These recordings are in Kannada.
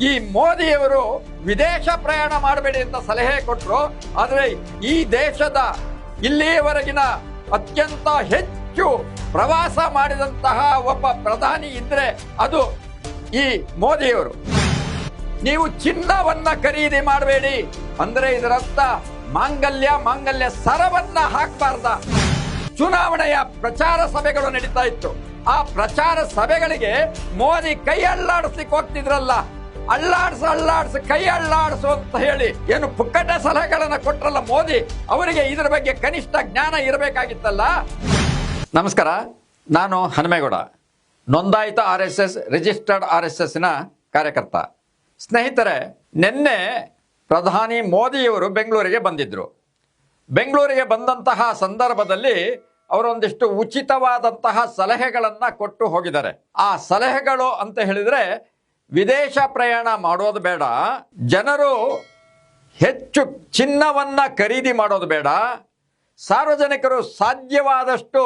ಈ ಮೋದಿಯವರು ವಿದೇಶ ಪ್ರಯಾಣ ಮಾಡಬೇಡಿ ಅಂತ ಸಲಹೆ ಕೊಟ್ಟರು. ಆದರೆ ಈ ದೇಶದ ಇಲ್ಲಿಯವರೆಗಿನ ಅತ್ಯಂತ ಹೆಚ್ಚು ಪ್ರವಾಸ ಮಾಡಿದಂತಹ ಒಬ್ಬ ಪ್ರಧಾನಿ ಇದ್ರೆ ಅದು ಈ ಮೋದಿಯವರು. ನೀವು ಚಿನ್ನವನ್ನ ಖರೀದಿ ಮಾಡಬೇಡಿ ಅಂದ್ರೆ ಇದರರ್ಥ ಮಾಂಗಲ್ಯ ಸರವನ್ನ ಹಾಕಬಾರ್ದ. ಚುನಾವಣೆಯ ಪ್ರಚಾರ ಸಭೆಗಳು ನಡೀತಾ ಇತ್ತು. ಆ ಪ್ರಚಾರ ಸಭೆಗಳಿಗೆ ಮೋದಿ ಕೈ ಅಲ್ಲಾಡಿಸ್ಲಿಕ್ಕೆ ಹೋಗ್ತಿದ್ರಲ್ಲ, ಅಲ್ಲಾಡ್ಸು ಕೈ ಅಲ್ಲಾಡ್ಸು ಅಂತ ಹೇಳಿ ಏನು ಪುಕ್ಕಟ ಸಲಹೆಗಳನ್ನ ಕೊಟ್ರಲ್ಲ ಮೋದಿ ಅವರಿಗೆ, ಇದರ ಬಗ್ಗೆ ಕನಿಷ್ಠ ಜ್ಞಾನ ಇರಬೇಕಾಗಿತ್ತಲ್ಲ. ನಮಸ್ಕಾರ, ನಾನು ಹನುಮೇಗೌಡ, ನೋಂದಾಯಿತ RSS ರಿಜಿಸ್ಟರ್ಡ್ RSSನ ಕಾರ್ಯಕರ್ತ. ಸ್ನೇಹಿತರೆ, ನಿನ್ನೆ ಪ್ರಧಾನಿ ಮೋದಿಯವರು ಬೆಂಗಳೂರಿಗೆ ಬಂದಿದ್ರು. ಬೆಂಗಳೂರಿಗೆ ಬಂದಂತಹ ಸಂದರ್ಭದಲ್ಲಿ ಅವರೊಂದಿಷ್ಟು ಉಚಿತವಾದಂತಹ ಸಲಹೆಗಳನ್ನ ಕೊಟ್ಟು ಹೋಗಿದ್ದಾರೆ. ಆ ಸಲಹೆಗಳು ಅಂತ ಹೇಳಿದ್ರೆ, ವಿದೇಶ ಪ್ರಯಾಣ ಮಾಡೋದು ಬೇಡ, ಜನರು ಹೆಚ್ಚು ಚಿನ್ನವನ್ನ ಖರೀದಿ ಮಾಡೋದು ಬೇಡ, ಸಾರ್ವಜನಿಕರು ಸಾಧ್ಯವಾದಷ್ಟು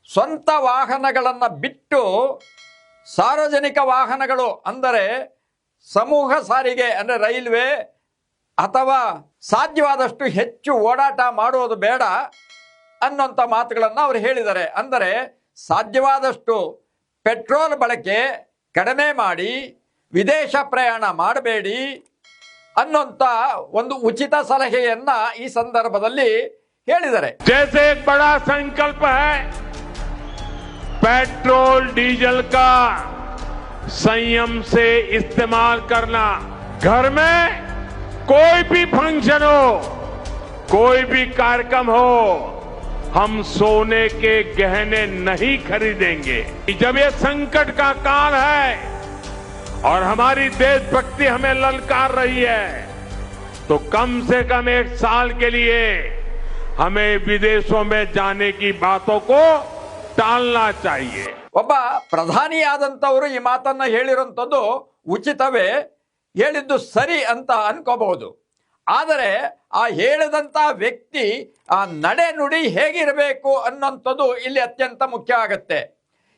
ಸ್ವಂತ ವಾಹನಗಳನ್ನು ಬಿಟ್ಟು ಸಾರ್ವಜನಿಕ ವಾಹನಗಳು ಅಂದರೆ ಸಮೂಹ ಸಾರಿಗೆ ಅಂದರೆ ರೈಲ್ವೆ ಅಥವಾ ಸಾಧ್ಯವಾದಷ್ಟು ಹೆಚ್ಚು ಓಡಾಟ ಮಾಡೋದು ಬೇಡ ಅನ್ನೋಂಥ ಮಾತುಗಳನ್ನು ಅವರು ಹೇಳಿದ್ದಾರೆ. ಅಂದರೆ ಸಾಧ್ಯವಾದಷ್ಟು ಪೆಟ್ರೋಲ್ ಬಳಕೆ ಕಡಿಮೆ ಮಾಡಿ ವಿದೇಶ ಪ್ರಯಾಣ ಮಾಡಬೇಡಿ ಅನ್ನೋಂಥ ಒಂದು ಉಚಿತ ಸಲಹೆಯನ್ನ ಈ ಸಂದರ್ಭದಲ್ಲಿ ಹೇಳಿದ್ದಾರೆ. जैसे एक बड़ा संकल्प है पेट्रोल डीजल का संयम से इस्तेमाल करना, घर में कोई भी फंक्शन हो, कोई भी कार्यक्रम हो, हम सोने के गहने नहीं खरीदेंगे. जब ये संकट का काल है और हमारी देशभक्ति हमें ललकार रही है, तो कम से कम एक साल के लिए हमें विदेशों में जाने की बातों को टालना चाहिए. ಒಬ್ಬ ಪ್ರಧಾನಿಯಾದಂಥವರು ಈ ಮಾತನ್ನ ಹೇಳಿರುವಂಥದ್ದು ಉಚಿತವೇ, ಹೇಳಿದ್ದು ಸರಿ ಅಂತ ಅನ್ಕೋಬಹುದು. ಆದರೆ ಆ ಹೇಳಿದಂಥ ವ್ಯಕ್ತಿ ಆ ನಡೆ ನುಡಿ ಹೇಗಿರಬೇಕು ಅನ್ನೋಂಥದ್ದು ಇಲ್ಲಿ ಅತ್ಯಂತ ಮುಖ್ಯ ಆಗತ್ತೆ.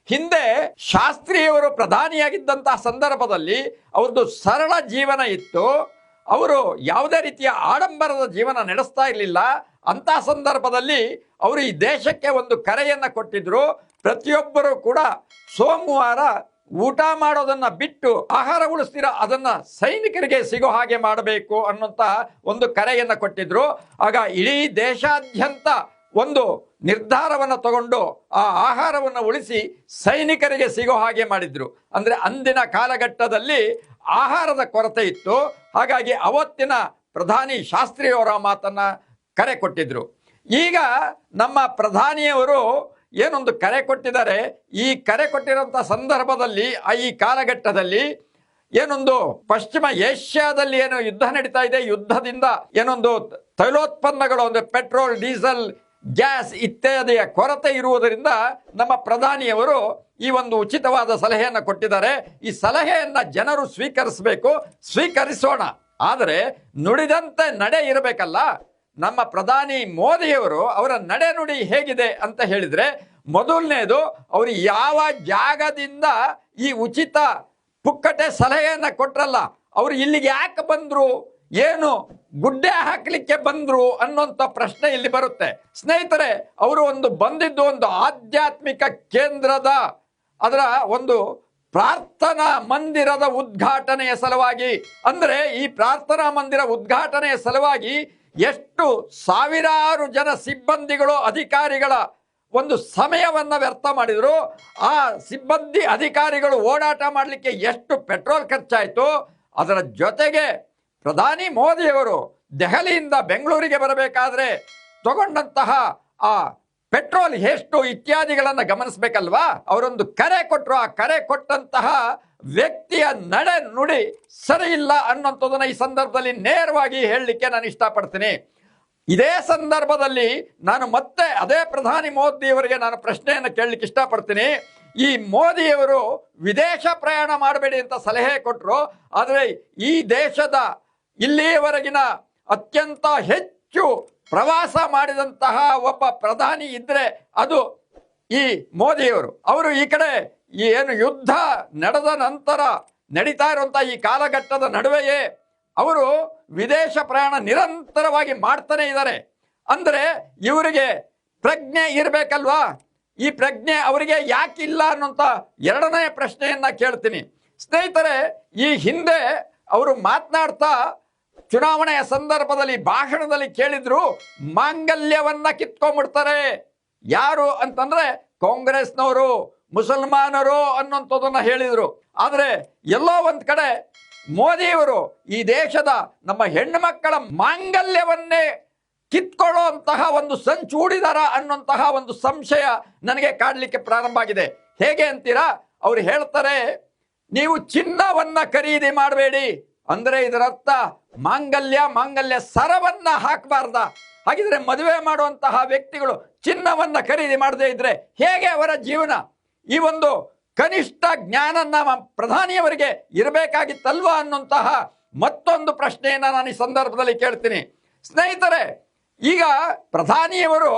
ಹಿಂದೆ ಶಾಸ್ತ್ರಿಯವರು ಪ್ರಧಾನಿಯಾಗಿದ್ದಂತಹ ಸಂದರ್ಭದಲ್ಲಿ ಅವ್ರದ್ದು ಸರಳ ಜೀವನ ಇತ್ತು. ಅವರು ಯಾವುದೇ ರೀತಿಯ ಆಡಂಬರದ ಜೀವನ ನಡೆಸ್ತಾ ಇರಲಿಲ್ಲ. ಅಂತ ಸಂದರ್ಭದಲ್ಲಿ ಅವರು ಈ ದೇಶಕ್ಕೆ ಒಂದು ಕರೆಯನ್ನ ಕೊಟ್ಟಿದ್ರು. ಪ್ರತಿಯೊಬ್ಬರು ಕೂಡ ಸೋಮವಾರ ಊಟ ಮಾಡೋದನ್ನ ಬಿಟ್ಟು ಆಹಾರ ಉಳಿಸ್ತೀರ ಅದನ್ನ ಸೈನಿಕರಿಗೆ ಸಿಗೋ ಹಾಗೆ ಮಾಡಬೇಕು ಅನ್ನೋಂಥ ಒಂದು ಕರೆಯನ್ನ ಕೊಟ್ಟಿದ್ರು. ಆಗ ಇಡೀ ದೇಶಾದ್ಯಂತ ಒಂದು ನಿರ್ಧಾರವನ್ನು ತಗೊಂಡು ಆ ಆಹಾರವನ್ನು ಉಳಿಸಿ ಸೈನಿಕರಿಗೆ ಸಿಗೋ ಹಾಗೆ ಮಾಡಿದ್ರು. ಅಂದ್ರೆ ಅಂದಿನ ಕಾಲಘಟ್ಟದಲ್ಲಿ ಆಹಾರದ ಕೊರತೆ ಇತ್ತು. ಹಾಗಾಗಿ ಅವತ್ತಿನ ಪ್ರಧಾನಿ ಶಾಸ್ತ್ರಿಯವರ ಮಾತನ್ನ ಕರೆ ಕೊಟ್ಟಿದ್ರು. ಈಗ ನಮ್ಮ ಪ್ರಧಾನಿಯವರು ಏನೊಂದು ಕರೆ ಕೊಟ್ಟಿದ್ದಾರೆ. ಈ ಕರೆ ಕೊಟ್ಟಿರೋಂಥ ಸಂದರ್ಭದಲ್ಲಿ ಈ ಕಾಲಘಟ್ಟದಲ್ಲಿ ಏನೊಂದು ಪಶ್ಚಿಮ ಏಷ್ಯಾದಲ್ಲಿ ಏನು ಯುದ್ಧ ನಡೀತಾ ಇದೆ, ಯುದ್ಧದಿಂದ ಏನೊಂದು ತೈಲೋತ್ಪನ್ನಗಳು ಅಂದರೆ ಪೆಟ್ರೋಲ್, ಡೀಸೆಲ್, ಗ್ಯಾಸ್ ಇತ್ಯಾದಿಯ ಕೊರತೆ ಇರುವುದರಿಂದ ನಮ್ಮ ಪ್ರಧಾನಿಯವರು ಈ ಒಂದು ಉಚಿತವಾದ ಸಲಹೆಯನ್ನು ಕೊಟ್ಟಿದ್ದಾರೆ. ಈ ಸಲಹೆಯನ್ನ ಜನರು ಸ್ವೀಕರಿಸಬೇಕು, ಸ್ವೀಕರಿಸೋಣ. ಆದರೆ ನುಡಿದಂತೆ ನಡೆ ಇರಬೇಕಲ್ಲ. ನಮ್ಮ ಪ್ರಧಾನಿ ಮೋದಿಯವರು ಅವರ ನಡೆ ನುಡಿ ಹೇಗಿದೆ ಅಂತ ಹೇಳಿದ್ರೆ, ಮೊದಲನೇದು ಅವರು ಯಾವ ಜಾಗದಿಂದ ಈ ಉಚಿತ ಪುಕ್ಕಟೆ ಸಲಹೆಯನ್ನ ಕೊಟ್ರಲ್ಲ, ಅವರು ಇಲ್ಲಿಗೆ ಯಾಕೆ ಬಂದ್ರು, ಏನು ಗುಡ್ಡೆ ಹಾಕಲಿಕ್ಕೆ ಬಂದ್ರು ಅನ್ನೋಂಥ ಪ್ರಶ್ನೆ ಇಲ್ಲಿ ಬರುತ್ತೆ. ಸ್ನೇಹಿತರೆ, ಅವರು ಬಂದಿದ್ದು ಒಂದು ಆಧ್ಯಾತ್ಮಿಕ ಕೇಂದ್ರದ ಅದರ ಒಂದು ಪ್ರಾರ್ಥನಾ ಮಂದಿರದ ಉದ್ಘಾಟನೆಯ ಸಲುವಾಗಿ. ಅಂದ್ರೆ ಈ ಪ್ರಾರ್ಥನಾ ಮಂದಿರ ಉದ್ಘಾಟನೆಯ ಸಲುವಾಗಿ ಎಷ್ಟು ಸಾವಿರಾರು ಜನ ಸಿಬ್ಬಂದಿಗಳು, ಅಧಿಕಾರಿಗಳ ಒಂದು ಸಮಯವನ್ನ ವ್ಯರ್ಥ ಮಾಡಿದ್ರು. ಆ ಸಿಬ್ಬಂದಿ ಅಧಿಕಾರಿಗಳು ಓಡಾಟ ಮಾಡಲಿಕ್ಕೆ ಎಷ್ಟು ಪೆಟ್ರೋಲ್ ಖರ್ಚಾಯಿತು. ಅದರ ಜೊತೆಗೆ ಪ್ರಧಾನಿ ಮೋದಿಯವರು ದೆಹಲಿಯಿಂದ ಬೆಂಗಳೂರಿಗೆ ಬರಬೇಕಾದ್ರೆ ತಗೊಂಡಂತಹ ಆ ಪೆಟ್ರೋಲ್ ಎಷ್ಟು ಇತ್ಯಾದಿಗಳನ್ನು ಗಮನಿಸಬೇಕಲ್ವಾ. ಅವರೊಂದು ಕರೆ ಕೊಟ್ಟರು. ಆ ಕರೆ ಕೊಟ್ಟಂತಹ ವ್ಯಕ್ತಿಯ ನಡೆ ನುಡಿ ಸರಿ ಇಲ್ಲ ಅನ್ನೋಂಥದ್ದನ್ನ ಈ ಸಂದರ್ಭದಲ್ಲಿ ನೇರವಾಗಿ ಹೇಳಲಿಕ್ಕೆ ನಾನು ಇಷ್ಟಪಡ್ತೀನಿ. ಇದೇ ಸಂದರ್ಭದಲ್ಲಿ ನಾನು ಮತ್ತೆ ಅದೇ ಪ್ರಧಾನಿ ಮೋದಿಯವರಿಗೆ ನಾನು ಪ್ರಶ್ನೆಯನ್ನು ಕೇಳಲಿಕ್ಕೆ ಇಷ್ಟಪಡ್ತೀನಿ. ಈ ಮೋದಿಯವರು ವಿದೇಶ ಪ್ರಯಾಣ ಮಾಡಬೇಡಿ ಅಂತ ಸಲಹೆ ಕೊಟ್ಟರು. ಆದರೆ ಈ ದೇಶದ ಇಲ್ಲಿಯವರೆಗಿನ ಅತ್ಯಂತ ಹೆಚ್ಚು ಪ್ರವಾಸ ಮಾಡಿದಂತಹ ಒಬ್ಬ ಪ್ರಧಾನಿ ಇದ್ರೆ ಅದು ಈ ಮೋದಿಯವರು. ಅವರು ಈ ಕಡೆ ಏನು ಯುದ್ಧ ನಡೆದ ನಂತರ ನಡೀತಾ ಇರುವಂತಹ ಈ ಕಾಲಘಟ್ಟದ ನಡುವೆಯೇ ಅವರು ವಿದೇಶ ಪ್ರಯಾಣ ನಿರಂತರವಾಗಿ ಮಾಡ್ತಾನೆ ಇದ್ದಾರೆ. ಅಂದರೆ ಇವರಿಗೆ ಪ್ರಜ್ಞೆ ಇರಬೇಕಲ್ವಾ? ಈ ಪ್ರಜ್ಞೆ ಅವರಿಗೆ ಯಾಕಿಲ್ಲ ಅನ್ನೋಂಥ ಎರಡನೇ ಪ್ರಶ್ನೆಯನ್ನ ಕೇಳ್ತೀನಿ. ಸ್ನೇಹಿತರೆ, ಈ ಹಿಂದೆ ಅವರು ಮಾತನಾಡ್ತಾ ಚುನಾವಣೆಯ ಸಂದರ್ಭದಲ್ಲಿ ಭಾಷಣದಲ್ಲಿ ಕೇಳಿದ್ರು, ಮಾಂಗಲ್ಯವನ್ನ ಕಿತ್ಕೊಂಡ್ಬಿಡ್ತಾರೆ. ಯಾರು ಅಂತಂದ್ರೆ ಕಾಂಗ್ರೆಸ್ನವರು, ಮುಸಲ್ಮಾನರು ಅನ್ನೋಂಥದ್ದನ್ನ ಹೇಳಿದ್ರು. ಆದ್ರೆ ಎಲ್ಲೋ ಒಂದ್ ಕಡೆ ಮೋದಿಯವರು ಈ ದೇಶದ ನಮ್ಮ ಹೆಣ್ಣು ಮಕ್ಕಳ ಮಾಂಗಲ್ಯವನ್ನೇ ಕಿತ್ಕೊಳ್ಳುವಂತಹ ಒಂದು ಸಂಚು ಹೂಡಿದಾರ ಅನ್ನುವಂತಹ ಒಂದು ಸಂಶಯ ನನಗೆ ಕಾಡಲಿಕ್ಕೆ ಪ್ರಾರಂಭ ಆಗಿದೆ. ಹೇಗೆ ಅಂತೀರಾ? ಅವ್ರು ಹೇಳ್ತಾರೆ, ನೀವು ಚಿನ್ನವನ್ನ ಖರೀದಿ ಮಾಡಬೇಡಿ ಅಂದ್ರೆ ಇದರರ್ಥ ಮಾಂಗಲ್ಯ ಸರವನ್ನ ಹಾಕಬಾರ್ದ. ಹಾಗಿದ್ರೆ ಮದುವೆ ಮಾಡುವಂತಹ ವ್ಯಕ್ತಿಗಳು ಚಿನ್ನವನ್ನ ಖರೀದಿ ಮಾಡದೇ ಇದ್ರೆ ಹೇಗೆ ಅವರ ಜೀವನ? ಈ ಒಂದು ಕನಿಷ್ಠ ಜ್ಞಾನ ನಮ್ಮ ಪ್ರಧಾನಿಯವರಿಗೆ ಇರಬೇಕಾಗಿತ್ತಲ್ವಾ ಅನ್ನುವಂತಹ ಮತ್ತೊಂದು ಪ್ರಶ್ನೆಯನ್ನ ನಾನು ಈ ಸಂದರ್ಭದಲ್ಲಿ ಕೇಳ್ತೀನಿ. ಸ್ನೇಹಿತರೆ, ಈಗ ಪ್ರಧಾನಿಯವರು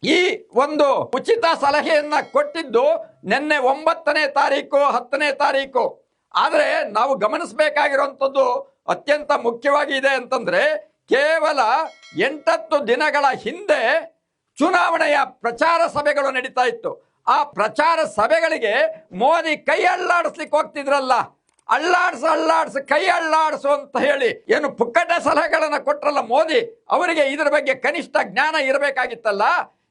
ಈ ಒಂದು ಉಚಿತ ಸಲಹೆಯನ್ನ ಕೊಟ್ಟಿದ್ದು ನಿನ್ನೆ 9ನೇ ತಾರೀಕು 10ನೇ ತಾರೀಕು. ಆದರೆ ನಾವು ಗಮನಿಸಬೇಕಾಗಿರುವಂಥದ್ದು ಅತ್ಯಂತ ಮುಖ್ಯವಾಗಿ ಇದೆ ಅಂತಂದ್ರೆ, ಕೇವಲ 8 ದಿನಗಳ ಹಿಂದೆ ಚುನಾವಣೆಯ ಪ್ರಚಾರ ಸಭೆಗಳು ನಡೀತಾ ಇತ್ತು. ಆ ಪ್ರಚಾರ ಸಭೆಗಳಿಗೆ ಮೋದಿ ಕೈ ಅಳ್ಳಾಡಿಸ್ಲಿಕ್ಕೆ ಹೋಗ್ತಿದ್ರಲ್ಲ, ಅಳ್ಳಾಡ್ಸು ಕೈ ಅಳ್ಳಾಡ್ಸು ಅಂತ ಹೇಳಿ ಏನು ಪುಕ್ಕಟೆ ಸಲಹೆಗಳನ್ನ ಕೊಟ್ರಲ್ಲ ಮೋದಿ ಅವರಿಗೆ, ಇದರ ಬಗ್ಗೆ ಕನಿಷ್ಠ ಜ್ಞಾನ ಇರಬೇಕಾಗಿತ್ತಲ್ಲ.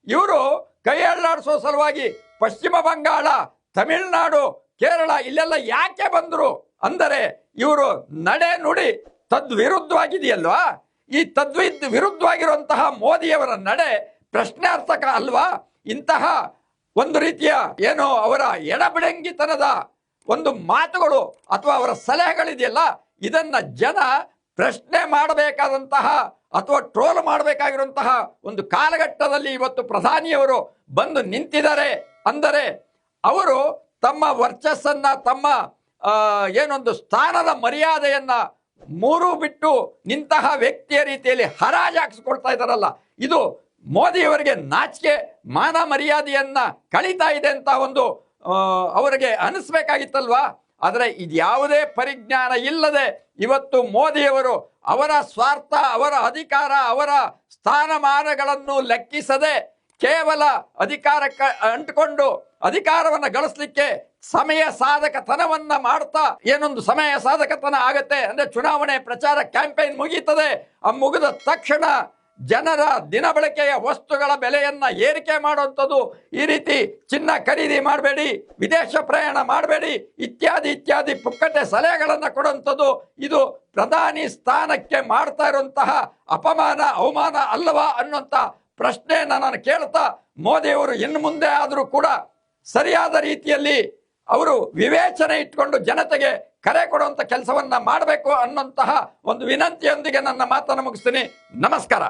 ಇವರು ಕೈ ಅಳ್ಳಾಡಿಸೋ ಸಲುವಾಗಿ ಪಶ್ಚಿಮ ಬಂಗಾಳ, ತಮಿಳುನಾಡು, ಕೇರಳ ಇಲ್ಲೆಲ್ಲ ಯಾಕೆ ಬಂದ್ರು ಅಂದರೆ ಇವರು ನಡೆ ನುಡಿ ತದ್ವಿರುದ್ಧವಾಗಿದೆಯಲ್ವಾ? ಈ ವಿರುದ್ಧವಾಗಿರುವಂತಹ ಮೋದಿಯವರ ನಡೆ ಪ್ರಶ್ನಾರ್ಥಕ ಅಲ್ವಾ? ಇಂತಹ ಒಂದು ರೀತಿಯ ಏನು ಅವರ ಎಡಬಿಡಂಗಿತನದ ಒಂದು ಮಾತುಗಳು ಅಥವಾ ಅವರ ಸಲಹೆಗಳಿದೆಯಲ್ಲ, ಇದನ್ನ ಜನ ಪ್ರಶ್ನೆ ಮಾಡಬೇಕಾದಂತಹ ಅಥವಾ ಟ್ರೋಲ್ ಮಾಡಬೇಕಾಗಿರುವಂತಹ ಒಂದು ಕಾಲಘಟ್ಟದಲ್ಲಿ ಇವತ್ತು ಪ್ರಧಾನಿಯವರು ಬಂದು ನಿಂತಿದ್ದಾರೆ. ಅಂದರೆ ಅವರು ತಮ್ಮ ವರ್ಚಸ್ಸನ್ನ, ತಮ್ಮ ಏನೊಂದು ಸ್ಥಾನದ ಮರ್ಯಾದೆಯನ್ನ ಮೂರು ಬಿಟ್ಟು ನಿಂತಹ ವ್ಯಕ್ತಿಯ ರೀತಿಯಲ್ಲಿ ಹರಾಜಾಕಿಸ್ಕೊಳ್ತಾ ಇದ್ದಾರಲ್ಲ, ಇದು ಮೋದಿಯವರಿಗೆ ನಾಚಿಕೆ, ಮಾನ ಮರ್ಯಾದೆಯನ್ನ ಕಳೀತಾ ಇದೆ ಅಂತ ಒಂದು ಅವರಿಗೆ ಅನಿಸ್ಬೇಕಾಗಿತ್ತಲ್ವಾ? ಆದರೆ ಇದ್ಯಾವುದೇ ಪರಿಜ್ಞಾನ ಇಲ್ಲದೆ ಇವತ್ತು ಮೋದಿಯವರು ಅವರ ಸ್ವಾರ್ಥ, ಅವರ ಅಧಿಕಾರ, ಅವರ ಸ್ಥಾನಮಾನಗಳನ್ನು ಲೆಕ್ಕಿಸದೆ ಕೇವಲ ಅಧಿಕಾರಕ್ಕೆ ಅಂಟಿಕೊಂಡು ಅಧಿಕಾರವನ್ನ ಗಳಿಸಲಿಕ್ಕೆ ಸಮಯ ಸಾಧಕತನವನ್ನ ಮಾಡ್ತಾ, ಏನೊಂದು ಸಮಯ ಸಾಧಕತನ ಆಗತ್ತೆ ಅಂದ್ರೆ ಚುನಾವಣೆ ಪ್ರಚಾರ ಕ್ಯಾಂಪೇನ್ ಮುಗೀತದೆ. ಆ ಮುಗಿದ ತಕ್ಷಣ ಜನರ ದಿನಬಳಕೆಯ ವಸ್ತುಗಳ ಬೆಲೆಯನ್ನ ಏರಿಕೆ ಮಾಡುವಂಥದ್ದು, ಈ ರೀತಿ ಚಿನ್ನ ಖರೀದಿ ಮಾಡಬೇಡಿ, ವಿದೇಶ ಪ್ರಯಾಣ ಮಾಡಬೇಡಿ ಇತ್ಯಾದಿ ಪುಕ್ಕಟೆ ಸಲಹೆಗಳನ್ನ ಕೊಡುವಂಥದ್ದು, ಇದು ಪ್ರಧಾನಿ ಸ್ಥಾನಕ್ಕೆ ಮಾಡ್ತಾ ಇರುವಂತಹ ಅಪಮಾನ, ಅವಮಾನ ಅಲ್ಲವಾ ಅನ್ನುವಂಥ ಪ್ರಶ್ನೆಯನ್ನ ನಾನು ಕೇಳ್ತಾ, ಮೋದಿಯವರು ಇನ್ನು ಮುಂದೆ ಆದರೂ ಕೂಡ ಸರಿಯಾದ ರೀತಿಯಲ್ಲಿ ಅವರು ವಿವೇಚನೆ ಇಟ್ಕೊಂಡು ಜನತೆಗೆ ಕರೆ ಕೊಡುವಂತ ಕೆಲಸವನ್ನ ಮಾಡಬೇಕು ಅನ್ನುವಂತಹ ಒಂದು ವಿನಂತಿಯೊಂದಿಗೆ ನನ್ನ ಮಾತನ್ನು ಮುಗಿಸ್ತೀನಿ. ನಮಸ್ಕಾರ.